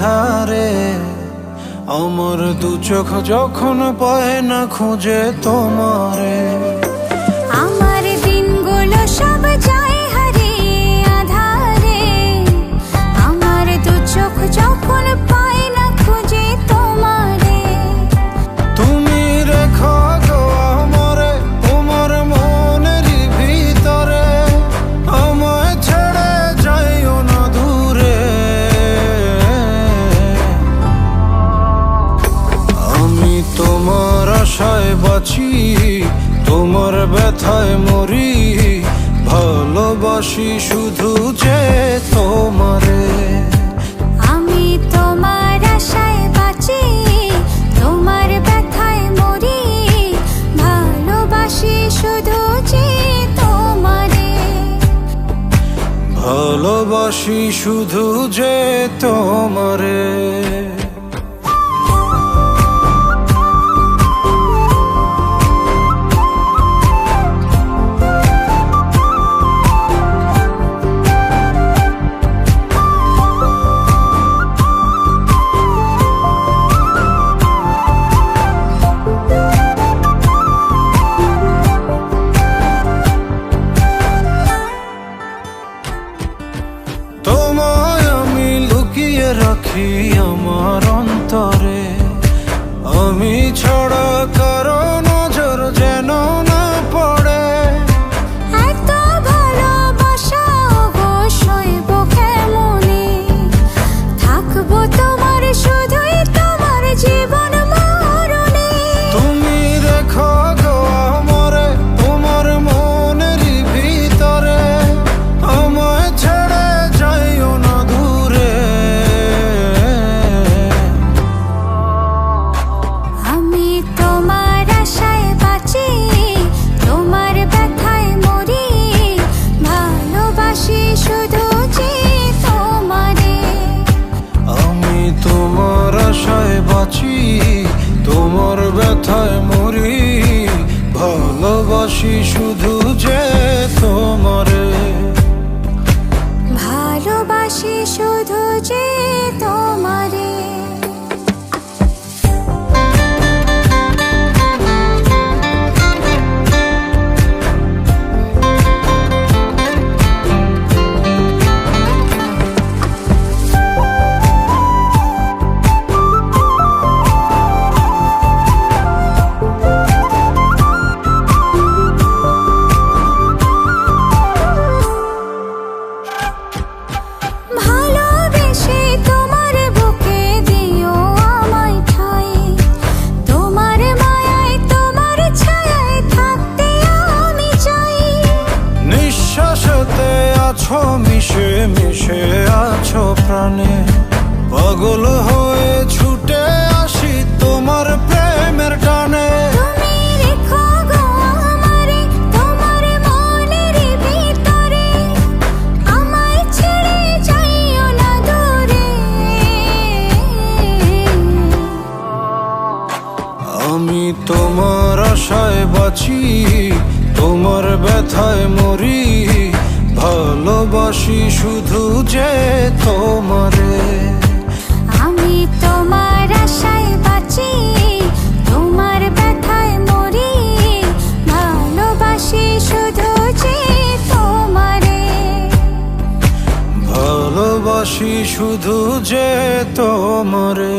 আধারে আমার দু চোখ যখন পায় না খুঁজে তোমারে। আমার দিনগুলো সব যায় হারিয়ে আধারে, আমার দু চোখ যখন পায় না খুঁজে তোমারে। তুমি রেখো গো আমারে তোমার মনের ভিতরে, আমায় ছেড়ে যাইও না দূরে। আমি তোমার আশায় বাঁচি, তোমার ব্যথায় মরি, ভালোবাসি শুধু যে তোমারে। আমি তোমার আশায় বাঁচি, তোমার ব্যথায় মরি, ভালোবাসি শুধু যে তোমারে। ভালোবাসি শুধু যে তোমারে। তোমায় আমি লুকিয়ে রাখি আমার অন্তরে, আমি ছাড়া কারো নজর যেন না পড়ে। এত ভালোবাসা অবশ্যই কেমনে, থাকবো তোমার শুধুই তোমার জীবন মরণে। তুমি রেখো গো আমারে তোমার মনের ভিতরে, আমায় ছেড়ে যাইও না দূরে। আমি তোমার আশায় বাঁচি, তোমার ব্যথায় মরি, ভালোবাসি শুধু যে তোমারে। আমি তোমার আশায় বাঁচি, তোমার ব্যথায় মরি, ভালোবাসি শুধু যে তোমারে। ভালোবাসি শুধু যে তোমারে। ভালোবেসে তোমার বুকে দিও আমায় ঠাঁই, তোমার মায়ায় তোমার ছায়ায় থাকতে আমি চাই। নিঃশ্বাসেতে আছো মিশে মিশে আছো প্রাণে, পাগল হয়ে ছুটে আসি তোমার প্রেমের টানে। তুমি রেখো গো আমারে তোমার মনের ভিতরে, আমায় ছেড়ে যাইও না দূরে। আমি তোমার আশায় বাঁচি, তোমার ব্যথায় মরি, ভালোবাসি শুধু যে তোমারে। আমি তোমার আশায় বাঁচি, তোমার ব্যথায় মরি, ভালোবাসি শুধু যে তোমারে। ভালোবাসি শুধু যে তোমারে।